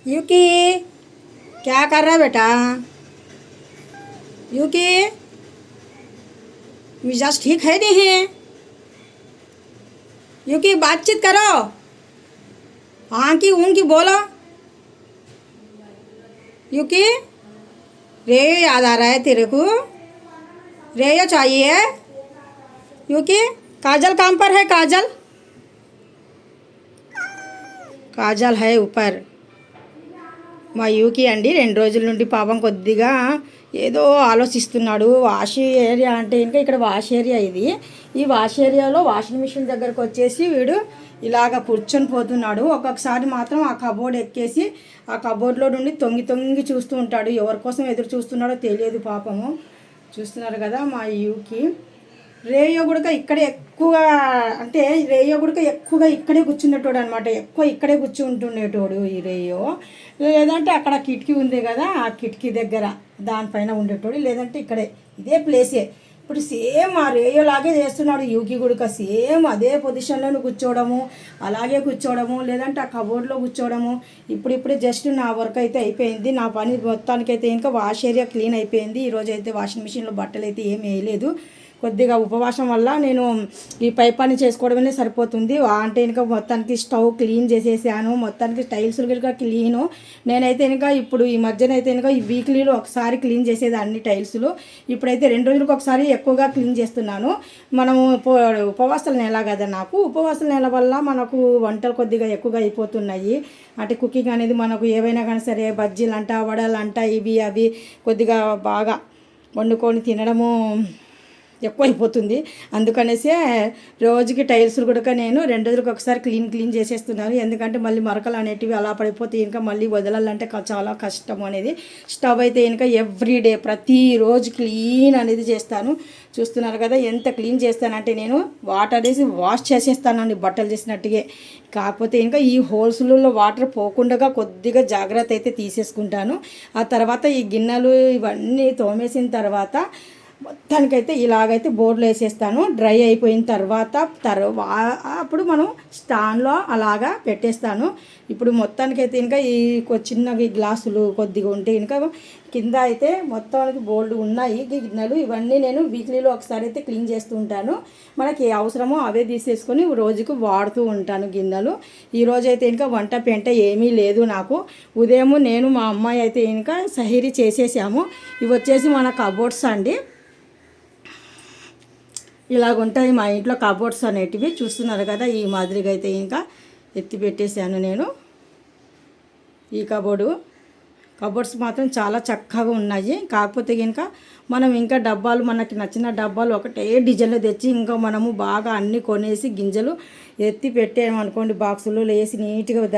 यूकी क्या कर रहा है बेटा? यूकी मिजाज ठीक है नहीं है? यूकी बातचीत करो, हाँ की ऊँ की बोलो। यूकी रेयो याद आ रहा है तेरे को? रेयो चाहिए? यूकी काजल कहाँ पर है? काजल काजल है ऊपर। మా యూకి అండి 2 రోజుల నుండి పాపం కొద్దిగా ఏదో ఆలోచిస్తున్నాడు. వాష్ ఏరియా అంటే ఇంకా ఇక్కడ వాష్ ఏరియా ఇది. ఈ వాష్ ఏరియాలో వాషింగ్ మిషన్ దగ్గరకు వచ్చేసి వీడు ఇలాగ కూర్చొని పోతున్నాడు. ఒక్కొక్కసారి మాత్రం ఆ కబోర్డ్ ఎక్కేసి ఆ కబోర్డ్లో నుండి తొంగి తొంగి చూస్తూ ఉంటాడు. ఎవరి కోసం ఎదురు చూస్తున్నాడో తెలియదు పాపము. చూస్తున్నారు కదా మా యూకి. రేయో కూడా ఇక్కడే ఎక్కువగా, అంటే రేయో కూడా ఎక్కువగా ఇక్కడే కూర్చునేటోడు అనమాట. ఎక్కువ ఇక్కడే కూర్చుంటుండేటోడు ఈ రేయో. లేదంటే అక్కడ కిటికీ ఉంది కదా, ఆ కిటికీ దగ్గర దానిపైన ఉండేటోడు. లేదంటే ఇక్కడే ఇదే ప్లేసే. ఇప్పుడు సేమ్ ఆ రేయో లాగే చేస్తున్నాడు యూకి కూడా. సేమ్ అదే పొజిషన్లోనే కూర్చోవడము, అలాగే కూర్చోవడము, లేదంటే ఆ కబోర్డ్లో కూర్చోవడము. ఇప్పుడిప్పుడే జస్ట్ నా వర్క్ అయితే అయిపోయింది. నా పని మొత్తానికైతే ఇంకా వాష్ ఏరియా క్లీన్ అయిపోయింది. ఈరోజు అయితే వాషింగ్ మిషన్లో బట్టలు అయితే ఏం వేయలేదు. కొద్దిగా ఉపవాసం వల్ల నేను ఈ పై పని చేసుకోవడమే సరిపోతుంది. అంటే ఇంకా మొత్తానికి స్టవ్ క్లీన్ చేసేసాను. మొత్తానికి టైల్స్ కూడా క్లీను. నేనైతే ఇంకా ఇప్పుడు ఈ మధ్యన అయితే ఇంకా ఈ వీక్లీలో ఒకసారి క్లీన్ చేసేది అన్ని టైల్స్లు. ఇప్పుడైతే 2 రోజులకు ఒకసారి ఎక్కువగా క్లీన్ చేస్తున్నాను. మనము ఉపవాసాల నెల కదా, నాకు ఉపవాసాల నెల వల్ల మనకు వంటలు కొద్దిగా ఎక్కువగా అయిపోతున్నాయి. అంటే కుకింగ్ అనేది మనకు ఏవైనా కానీ సరే, బజ్జీలు అంట, వడలు అంట, ఇవి అవి కొద్దిగా బాగా వండుకొని తినడము ఎక్కువైపోతుంది. అందుకనేసే రోజుకి టైల్స్ కూడా నేను 2 రోజులకు ఒకసారి క్లీన్ చేసేస్తున్నాను. ఎందుకంటే మళ్ళీ మరకలు అనేటివి అలా పడిపోతే ఇంకా మళ్ళీ వదలాలంటే చాలా కష్టం అనేది. స్టవ్ అయితే ఇంకా ఎవ్రీడే ప్రతిరోజు క్లీన్ అనేది చేస్తాను. చూస్తున్నారు కదా ఎంత క్లీన్ చేస్తానంటే నేను వాటర్ వేసి వాష్ చేసేస్తానండి బట్టలు చేసినట్టుగా. కాకపోతే ఇంకా ఈ హోల్స్లలో వాటర్ పోకుండా కొద్దిగా జాగ్రత్త అయితే తీసేసుకుంటాను. ఆ తర్వాత ఈ గిన్నెలు ఇవన్నీ తోమేసిన తర్వాత మొత్తానికైతే ఇలాగైతే బోర్డులో వేసేస్తాను. డ్రై అయిపోయిన తర్వాత అప్పుడు మనం స్టాండ్లో అలాగా పెట్టేస్తాను. ఇప్పుడు మొత్తానికైతే ఇంకా ఈ చిన్నవి గ్లాసులు కొద్దిగా ఉంటే ఇంకా కింద అయితే మొత్తానికి బోల్డ్ ఉన్నాయి గిన్నెలు. ఇవన్నీ నేను వీక్లీలో ఒకసారి అయితే క్లీన్ చేస్తూ ఉంటాను. మనకి ఏ అవసరమో అవే తీసేసుకొని రోజుకు వాడుతూ ఉంటాను గిన్నెలు. ఈరోజు అయితే ఇంకా వంట పెంట ఏమీ లేదు నాకు. ఉదయం నేను మా అమ్మాయి అయితే ఇంకా సహీరీ చేసేసాము. ఇవి వచ్చేసి మన కబోర్డ్స్ అండి. ఇలాగుంటాయి మా ఇంట్లో కబోర్డ్స్ అనేటివి. చూస్తున్నారు కదా ఈ మాదిరిగా అయితే ఇంకా ఎత్తి పెట్టేశాను నేను. ఈ కబోర్డ్స్ మాత్రం చాలా చక్కగా ఉన్నాయి. కాకపోతే ఇంకా మనం ఇంకా డబ్బాలు మనకి నచ్చిన డబ్బాలు ఒకటే డిజైన్లో తెచ్చి ఇంకా మనము బాగా అన్నీ కొనేసి గింజలు ఎత్తి పెట్టామనుకోండి, బాక్సులు వేసి నీట్గా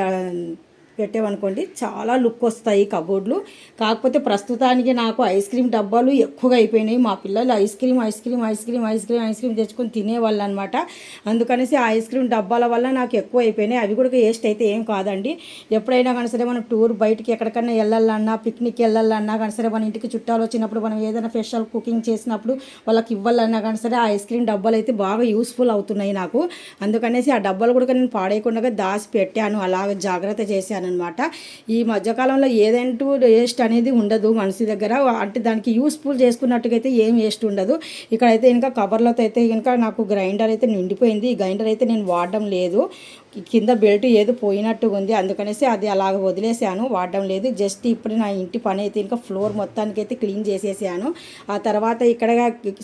పెట్టామనుకోండి చాలా లుక్ వస్తాయి కబోర్డ్లు. కాకపోతే ప్రస్తుతానికి నాకు ఐస్ క్రీమ్ డబ్బాలు ఎక్కువగా అయిపోయినాయి. మా పిల్లలు ఐస్ క్రీమ్ తెచ్చుకొని తినేవాళ్ళు అనమాట. అందుకనేసి ఆ ఐస్ క్రీమ్ డబ్బాల వల్ల నాకు ఎక్కువ అయిపోయినాయి. అవి కూడా వేస్ట్ అయితే ఏం కాదండి. ఎప్పుడైనా కానీ సరే మనం టూర్ బయటికి ఎక్కడికన్నా వెళ్ళాలన్నా, పిక్నిక్ వెళ్ళాలన్నా కానీ సరే, మన ఇంటికి చుట్టాలు వచ్చినప్పుడు, మనం ఏదైనా స్పెషల్ కుకింగ్ చేసినప్పుడు వాళ్ళకి ఇవ్వాలన్నా కానీ సరే ఆ ఐస్ క్రీమ్ డబ్బాలు అయితే బాగా యూస్ఫుల్ అవుతున్నాయి నాకు. అందుకనేసి ఆ డబ్బాలు కూడా నేను పాడేయకుండా దాచి పెట్టాను, అలాగ జాగ్రత్త చేశాను అనమాట. ఈ మధ్యకాలంలో ఏదంటూ వేస్ట్ అనేది ఉండదు మనిషి దగ్గర. అంటే దానికి యూస్ఫుల్ చేసుకున్నట్టుగా అయితే ఏం వేస్ట్ ఉండదు. ఇక్కడైతే ఇంకా కవర్లతో అయితే ఇంకా నాకు గ్రైండర్ అయితే నిండిపోయింది. ఈ గ్రైండర్ అయితే నేను వాడడం లేదు. కింద బెల్ట్ ఏదో పోయినట్టుగా ఉంది. అందుకనేసి అది అలాగ వదిలేసాను, వాడడం లేదు. జస్ట్ ఇప్పుడు నా ఇంటి పని అయితే ఇంకా ఫ్లోర్ మొత్తానికి అయితే క్లీన్ చేసేసాను. ఆ తర్వాత ఇక్కడ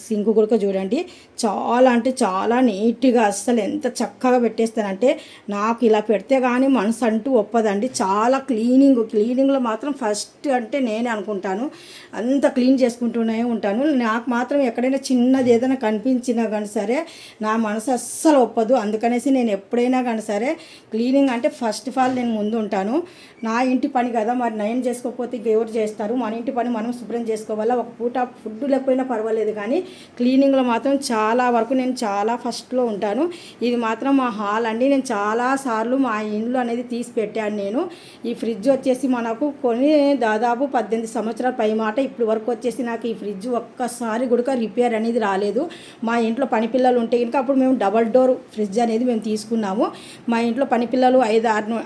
సింక్ కూడా చూడండి చాలా అంటే చాలా నీట్గా అస్సలు ఎంత చక్కగా పెట్టేస్తానంటే నాకు ఇలా పెడితే కానీ మనసు అంటూ ఒప్పదండి. చాలా క్లీనింగ్లో మాత్రం ఫస్ట్ అంటే నేనే అనుకుంటాను. అంత క్లీన్ చేసుకుంటూనే ఉంటాను. నాకు మాత్రం ఎక్కడైనా చిన్నది ఏదైనా కనిపించినా కానీ సరే నా మనసు అస్సలు ఒప్పదు. అందుకనేసి నేను ఎప్పుడైనా కానీ సరే క్లీనింగ్ అంటే ఫస్ట్ ఆఫ్ ఆల్ నేను ముందు ఉంటాను. నా ఇంటి పని కదా, మరి నేను చేసుకోకపోతే ఇంకెవరు చేస్తారు? మన ఇంటి పని మనం శుభ్రం చేసుకోవాలా. ఒక పూట ఫుడ్ లేకపోయినా పర్వాలేదు, కానీ క్లీనింగ్లో మాత్రం చాలా వరకు నేను చాలా ఫస్ట్లో ఉంటాను. ఇది మాత్రం మా హాల్ అండి. నేను చాలాసార్లు మా ఇండ్లు అనేది తీసి పెట్టాను నేను. ఈ ఫ్రిడ్జ్ వచ్చేసి మనకు దాదాపు 18 సంవత్సరాల పై మాట. ఇప్పుడు వరకు వచ్చేసి నాకు ఈ ఫ్రిడ్జ్ ఒక్కసారి కూడా రిపేర్ అనేది రాలేదు. మా ఇంట్లో పని పిల్లలు ఉంటే కనుక అప్పుడు మేము డబల్ డోర్ ఫ్రిడ్జ్ అనేది మేము తీసుకున్నాము. మా ఇంట్లో పని పిల్లలు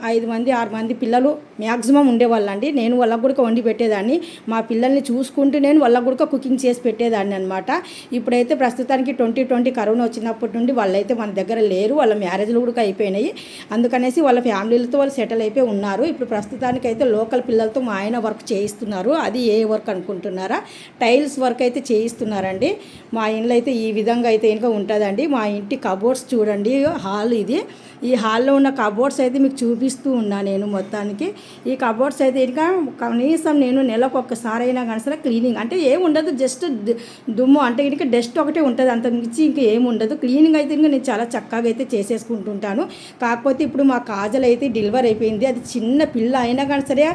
6 మంది పిల్లలు మ్యాక్సిమం ఉండేవాళ్ళండి. నేను వాళ్ళకు కూడా వండి పెట్టేదాన్ని. మా పిల్లల్ని చూసుకుంటూ నేను వాళ్ళకు కూడా కుకింగ్ చేసి పెట్టేదాన్ని అనమాట. ఇప్పుడైతే ప్రస్తుతానికి 2020 కరోనా వచ్చినప్పటి నుండి వాళ్ళైతే మన దగ్గర లేరు. వాళ్ళ మ్యారేజ్లు కూడా అయిపోయినాయి. అందుకనేసి వాళ్ళ ఫ్యామిలీలతో వాళ్ళు సెటిల్ అయిపోయి ఉన్నారు. ఇప్పుడు ప్రస్తుతానికైతే లోకల్ పిల్లలతో మా ఆయన వర్క్ చేయిస్తున్నారు. అది ఏ వర్క్ అనుకుంటున్నారా? టైల్స్ వర్క్ అయితే చేయిస్తున్నారండి. మా ఇంట్లో అయితే ఈ విధంగా అయితే ఇంకా ఉంటుందండి. మా ఇంటి కబోర్డ్స్ చూడండి, హాల్ ఇది. ఈ హాల్లో ఉన్న కబోర్డ్స్ అయితే మీకు చూపిస్తూ ఉన్నా నేను మొత్తానికి. ఈ కబోర్డ్స్ అయితే ఇంకా కనీసం నేను నెలకు ఒక్కసారి అయినా కానీ సరే క్లీనింగ్ అంటే ఏమి ఉండదు, జస్ట్ దుమ్ము అంటే ఇంకా డస్ట్ ఒకటే ఉంటుంది, అంత మించి ఇంకా ఏమి ఉండదు. క్లీనింగ్ అయితే ఇంకా నేను చాలా చక్కగా అయితే చేసేసుకుంటుంటాను. కాకపోతే ఇప్పుడు మా కాజల్ అయితే డెలివరీ అయిపోయింది. అది చిన్న పిల్ల అయినా కానీ సరే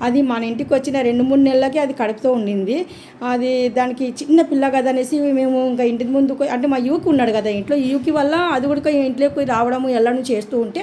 అది మన ఇంటికి వచ్చిన 2-3 నెలలకి అది కడుపుతో ఉండింది. అది దానికి చిన్న పిల్ల కదా అనేసి మేము ఇంకా ఇంటి ముందు అంటే మా యూకి ఉన్నాడు కదా ఇంట్లో, యూకి వల్ల అది కూడా ఇంట్లోకి రావడము వెళ్ళడం చేస్తూ ఉంటే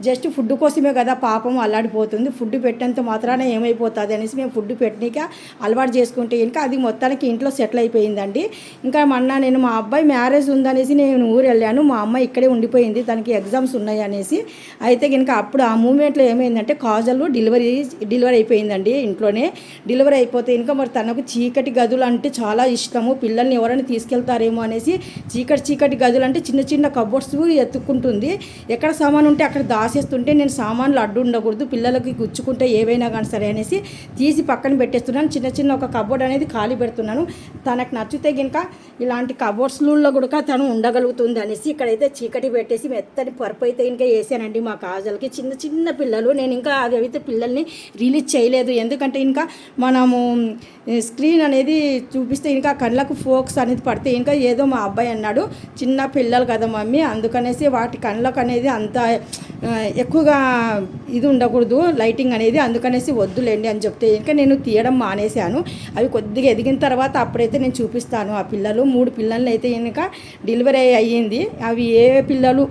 జస్ట్ ఫుడ్ కోసమే కదా పాపం అల్లాడిపోతుంది. ఫుడ్ పెట్టేంత మాత్రాన ఏమైపోతుంది అనేసి మేము ఫుడ్ పెట్టినాక అలవాటు చేసుకుంటే ఇంకా అది మొత్తానికి ఇంట్లో సెటిల్ అయిపోయిందండి. ఇంకా నేను మా అబ్బాయి మ్యారేజ్ ఉందనేసి నేను ఊరు వెళ్ళాను. మా అమ్మ ఇక్కడే ఉండిపోయింది, తనకి ఎగ్జామ్స్ ఉన్నాయి అనేసి. అయితే కనుక అప్పుడు ఆ మూమెంట్లో ఏమైందంటే కాజల్ డెలివరీ అయిపోయిందండి. ఇంట్లోనే డెలివరీ అయిపోతే ఇంకా మరి తనకు చీకటి గదులు అంటే చాలా ఇష్టము. పిల్లల్ని ఎవరైనా తీసుకెళ్తారేమో అనేసి చీకటి గదులు అంటే చిన్న కబోర్డ్స్ ఎత్తుక్కుంటుంది. ఎక్కడ సామాన్ ఉంటే అక్కడ దాసేస్తుంటే నేను సామాన్లు అడ్డు ఉండకూడదు, పిల్లలకి గుచ్చుకుంటే ఏవైనా కానీ సరే అనేసి తీసి పక్కన పెట్టేస్తున్నాను. చిన్న ఒక కబోర్డ్ అనేది ఖాళీ పెడుతున్నాను. తనకు నచ్చితే కనుక ఇలాంటి కబోర్డ్స్లో కూడా తను ఉండగలుగుతుంది అనేసి ఇక్కడైతే చీకటి పెట్టేసి మెత్తని పరుపు అయితే ఇంకా వేసానండి మా కాజల్కి. చిన్న పిల్లలు, నేను ఇంకా అవి అయితే పిల్లల్ని రిలీజ్ చేయలేదు. ఎందుకంటే ఇంకా మనము స్క్రీన్ అనేది చూపిస్తే ఇంకా కళ్ళకు ఫోక్స్ అనేది పడితే ఇంకా ఏదో మా అబ్బాయి అన్నాడు చిన్న పిల్లలు కదా మమ్మీ, అందుకనేసి వాటి కళ్ళకు అనేది అంత ఎక్కువగా ఇది ఉండకూడదు లైటింగ్ అనేది, అందుకనేసి వద్దులేండి అని చెప్తే ఇంకా నేను తీయడం మానేశాను. అవి కొద్దిగా ఎదిగిన తర్వాత అప్పుడైతే నేను చూపిస్తాను. ఆ పిల్లలు 3 పిల్లలు అయితే ఇంకా డెలివరీ అయ్యింది. అవి ఏ పిల్లలు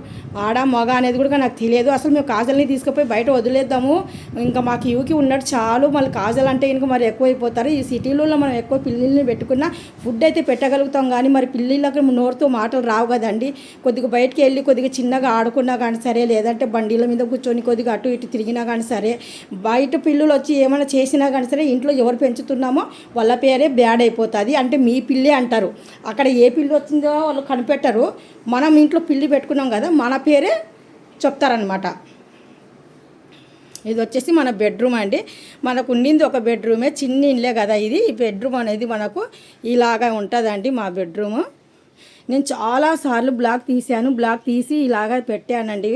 ఆడ మగ అనేది కూడా నాకు తెలియదు. అసలు మేము కాజల్ని తీసుకుపోయి బయట వదిలేద్దాము, ఇంకా మాకు యూకి ఉన్నట్టు చాలు, మళ్ళీ కాజల్ అంటే ఇంకా మరి ఎక్కువైపోతారు. ఈ సిటీలలో మనం ఎక్కువ పిల్లల్ని పెట్టుకున్న ఫుడ్ అయితే పెట్టగలుగుతాం, కానీ మరి పిల్లలకి నోరుతో మాటలు రావు కదండి. కొద్దిగా బయటికి వెళ్ళి కొద్దిగా చిన్నగా ఆడుకున్నా కానీ సరే, లేదంటే బండిల మీద కూర్చొని కొద్దిగా అటు ఇటు తిరిగినా కానీ సరే, బయట పిల్లలు వచ్చి ఏమైనా చేసినా కానీ సరే ఇంట్లో ఎవరు పెంచుతున్నామో వాళ్ళ పేరే బ్యాడ్ అయిపోతుంది. అంటే మీ పిల్లే అంటారు. అక్కడ ఏ పిల్లి వచ్చిందో వాళ్ళు కనిపెట్టరు. మనం ఇంట్లో పిల్లి పెట్టుకున్నాం కదా, మన పేరే చెప్తారనమాట. ఇది వచ్చేసి మన బెడ్రూమ్ అండి. మనకు ఉండింది ఒక బెడ్రూమే, చిన్న ఇల్లే కదా ఇది. ఈ బెడ్రూమ్ అనేది మనకు ఇలాగా ఉంటుందండి మా బెడ్రూము. నేను చాలాసార్లు బ్లాక్ తీసాను, బ్లాక్ తీసి ఇలాగా పెట్టానండి.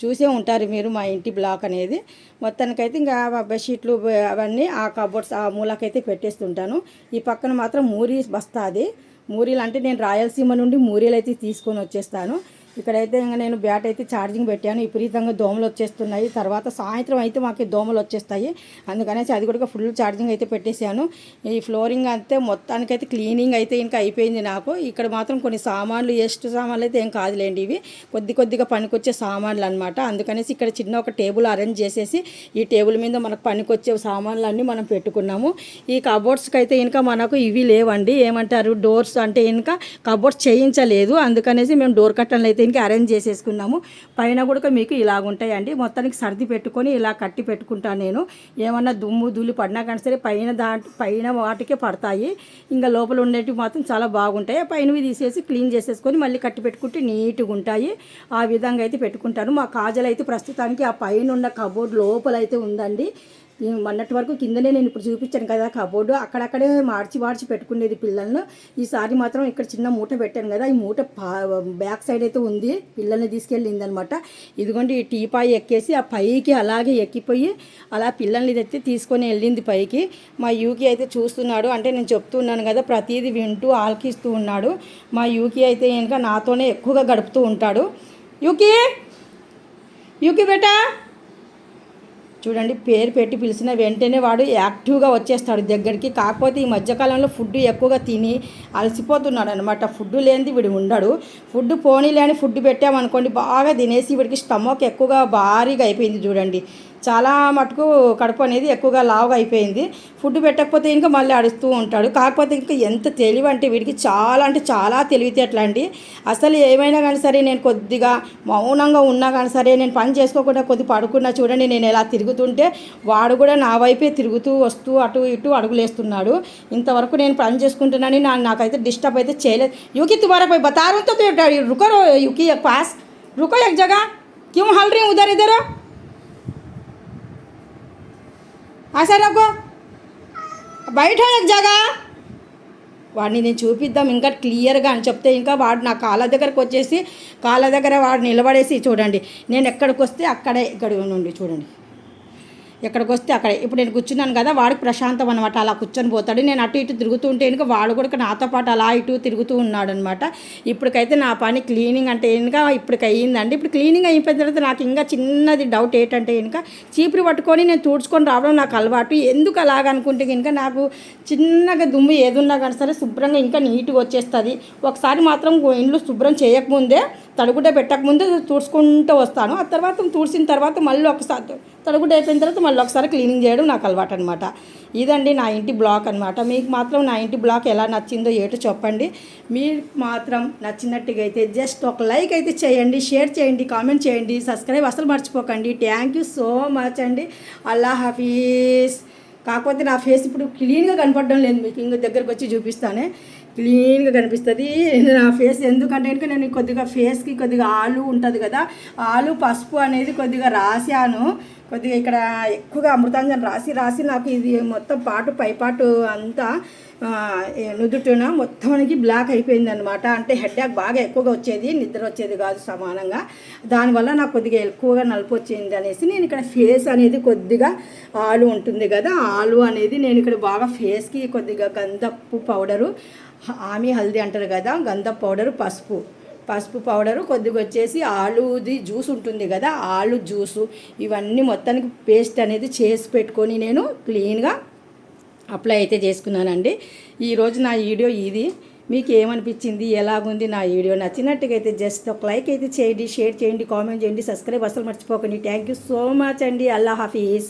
చూసే ఉంటారు మీరు మా ఇంటి బ్లాక్ అనేది. మొత్తానికైతే ఇంకా బెడ్షీట్లు అవన్నీ ఆ కబోర్డ్స్ ఆ మూలకైతే పెట్టేస్తుంటాను. ఈ పక్కన మాత్రం మూరీ బస్తా, అది మూరీలు అంటే నేను రాయలసీమ నుండి మూరీలు అయితే తీసుకొని వచ్చేస్తాను. ఇక్కడైతే ఇంకా నేను బ్యాట్ అయితే ఛార్జింగ్ పెట్టాను. విపరీతంగా దోమలు వచ్చేస్తున్నాయి. తర్వాత సాయంత్రం అయితే మాకు దోమలు వచ్చేస్తాయి, అందుకనేసి అది కూడా ఫుల్ ఛార్జింగ్ అయితే పెట్టేశాను. ఈ ఫ్లోరింగ్ అంతే మొత్తానికైతే క్లీనింగ్ అయితే ఇంకా అయిపోయింది నాకు. ఇక్కడ మాత్రం కొన్ని సామాన్లు సామాన్లు అయితే ఏం కాదులేండి, ఇవి కొద్దిగా పనికొచ్చే సామాన్లు అనమాట. అందుకనేసి ఇక్కడ చిన్న ఒక టేబుల్ అరేంజ్ చేసేసి ఈ టేబుల్ మీద మనకు పనికొచ్చే సామాన్లు అన్నీ మనం పెట్టుకున్నాము. ఈ కబోర్డ్స్కి అయితే ఇంకా మనకు ఇవి లేవండి, ఏమంటారు డోర్స్ అంటే ఇంకా కబోర్డ్స్ చేయించలేదు. అందుకనేసి మేము డోర్ కట్టన్లు అయితే ఇంకా అరేంజ్ చేసేసుకున్నాము. పైన కూడా మీకు ఇలాగుంటాయండి. మొత్తానికి సర్ది పెట్టుకొని ఇలా కట్టి పెట్టుకుంటాను నేను. ఏమన్నా దుమ్ము ధూళి పడినా కానీ సరే పైన వాటికే పడతాయి, ఇంకా లోపల ఉండేవి మాత్రం చాలా బాగుంటాయి. పైనవి తీసేసి క్లీన్ చేసేసుకొని మళ్ళీ కట్టి పెట్టుకుంటే నీట్గా ఉంటాయి. ఆ విధంగా అయితే పెట్టుకుంటాను. మా కాజల్ అయితే ప్రస్తుతానికి ఆ పైన ఉన్న కబోర్డ్ లోపల అయితే ఉందండి. మొన్నటి వరకు కిందనే నేను ఇప్పుడు చూపించాను కదా కబోర్డు, అక్కడక్కడే మార్చి పెట్టుకునేది పిల్లలను. ఈసారి మాత్రం ఇక్కడ చిన్న మూట పెట్టాను కదా, ఈ మూట బ్యాక్ సైడ్ అయితే ఉంది, పిల్లల్ని తీసుకెళ్ళింది అనమాట. ఇదిగోండి ఈ టీపాయ్ ఎక్కేసి ఆ పైకి అలాగే ఎక్కిపోయి అలా పిల్లల్ని అయితే తీసుకొని వెళ్ళింది పైకి. మా యూకి అయితే చూస్తున్నాడు, అంటే నేను చెప్తున్నాను కదా ప్రతిదీ వింటూ ఆలకిస్తూ ఉన్నాడు. మా యూకి అయితే ఇంకా నాతోనే ఎక్కువగా గడుపుతూ ఉంటాడు. యూకి బేటా చూడండి, పేరు పెట్టి పిలిచిన వెంటనే వాడు యాక్టివ్గా వచ్చేస్తాడు దగ్గరికి. కాకపోతే ఈ మధ్యకాలంలో ఫుడ్ ఎక్కువగా తిని అలసిపోతున్నాడు అనమాట. ఫుడ్ లేనిది వీడు ఉండడు. ఫుడ్ పోనీ లేని ఫుడ్ పెట్టామనుకోండి బాగా తినేసి వీడికి స్టమక్ ఎక్కువగా భారీగా అయిపోయింది చూడండి. చాలా మటుకు కడుపు అనేది ఎక్కువగా లావుగా అయిపోయింది. ఫుడ్ పెట్టకపోతే ఇంకా మళ్ళీ అడుస్తూ ఉంటాడు. కాకపోతే ఇంకా ఎంత తెలివి అంటే వీడికి చాలా అంటే చాలా తెలివితేటలు అండి. అసలు ఏమైనా కానీ సరే నేను కొద్దిగా మౌనంగా ఉన్నా కానీ సరే, నేను పని చేసుకోకుండా పడుకున్నా చూడండి, నేను ఎలా తిరుగుతుంటే వాడు కూడా నా వైపే తిరుగుతూ వస్తూ అటు ఇటు అడుగులేస్తున్నాడు. ఇంతవరకు నేను పని చేసుకుంటున్నాను, నాకైతే డిస్టర్బ్ అయితే చేయలేదు. యూకి तुम्हारा कोई बता रहा हूँ तो रुको यूकी एक पास रुको एक जगह क्यों हल रही हूँ उधर इधर ऐसा रखो बैठो एक जगह. వాడిని నేను చూపిద్దాం ఇంకా క్లియర్గా అని చెప్తే ఇంకా వాడు నా కాళ్ళ దగ్గరకు వచ్చేసి కాళ్ళ దగ్గర వాడు నిలబడేసి చూడండి, నేను ఎక్కడికి వస్తే అక్కడే ఇక్కడ నుండి చూడండి, ఎక్కడికి వస్తే అక్కడే. ఇప్పుడు నేను కూర్చున్నాను కదా, వాడికి ప్రశాంతం అనమాట, అలా కూర్చొని పోతాడు. నేను అటు ఇటు తిరుగుతూ ఉంటే ఇంకా వాడు కూడా నాతో పాటు అలా ఇటు తిరుగుతూ ఉన్నాడు అనమాట. ఇప్పటికైతే నా పని క్లీనింగ్ అంటే ఇంకా ఇప్పటికి అయ్యిందండి. ఇప్పుడు క్లీనింగ్ అయిపోయిన తర్వాత నాకు ఇంకా చిన్నది డౌట్ ఏంటంటే ఇంకా చీపురు పట్టుకొని నేను తుడుచుకొని రావడం నాకు అలవాటు. ఎందుకు అలాగనుకుంటే ఇంకా నాకు చిన్నగా దుమ్ము ఏదున్నా కానీ సరే శుభ్రంగా ఇంకా నీట్గా వచ్చేస్తుంది. ఒకసారి మాత్రం ఇండ్లు శుభ్రం చేయకముందే, తడుగుడ్డ పెట్టకముందే తుడుచుకుంటూ వస్తాను. ఆ తర్వాత తుడిసిన తర్వాత మళ్ళీ ఒకసారి తడుగుడ్డ అయిపోయిన తర్వాత మళ్ళీ ఒకసారి క్లీనింగ్ చేయడం నాకు అలవాటు అనమాట. ఇదండి నా ఇంటి బ్లాక్ అనమాట. మీకు మాత్రం నా ఇంటి బ్లాక్ ఎలా నచ్చిందో ఏటో చెప్పండి. మీరు మాత్రం నచ్చినట్టుగా అయితే జస్ట్ ఒక లైక్ అయితే చేయండి, షేర్ చేయండి, కామెంట్ చేయండి, సబ్స్క్రైబ్ అసలు మర్చిపోకండి. థ్యాంక్ యూ సో మచ్ అండి. అల్లా హఫీజ్. కాకపోతే నా ఫేస్ ఇప్పుడు క్లీన్గా కనపడడం లేదు, మీకు ఇంకా దగ్గరకు వచ్చి చూపిస్తానే క్లీన్గా కనిపిస్తుంది నా ఫేస్. ఎందుకంటే కనుక నేను కొద్దిగా ఫేస్కి కొద్దిగా ఆలు ఉంటుంది కదా, ఆలు పసుపు అనేది కొద్దిగా రాశాను. కొద్దిగా ఇక్కడ ఎక్కువగా అమృతాంజన్ రాసి నాకు ఇది మొత్తం పైపాటు అంతా నుదుటిన మొత్తానికి బ్లాక్ అయిపోయింది అనమాట. అంటే హెడ్ఏక్ బాగా ఎక్కువగా వచ్చేది, నిద్ర వచ్చేది కాదు సమానంగా. దానివల్ల నాకు కొద్దిగా ఎక్కువగా నలుపు వచ్చింది అనేసి నేను ఇక్కడ ఫేస్ అనేది కొద్దిగా ఆలు ఉంటుంది కదా, ఆలు అనేది నేను ఇక్కడ బాగా ఫేస్కి కొద్దిగా గంధపు పౌడరు, ఆమె హల్దీ అంటారు కదా, గంధపు పౌడరు, పసుపు పౌడరు, కొద్దిగా వచ్చేసి ఆలుది జ్యూస్ ఉంటుంది కదా, ఆలు జ్యూసు, ఇవన్నీ మొత్తానికి పేస్ట్ అనేది చేసి పెట్టుకొని నేను క్లీన్గా అప్లై అయితే చేసుకున్నానండి. ఈరోజు నా వీడియో ఇది. మీకు ఏమనిపించింది, ఎలాగుంది నా వీడియో? నచ్చినట్టుగా అయితే జస్ట్ ఒక లైక్ అయితే చేయండి, షేర్ చేయండి, కామెంట్ చేయండి, సబ్స్క్రైబ్ అసలు మర్చిపోకండి. థ్యాంక్ యూ సో మచ్ అండి. అల్లా హాఫీజ్.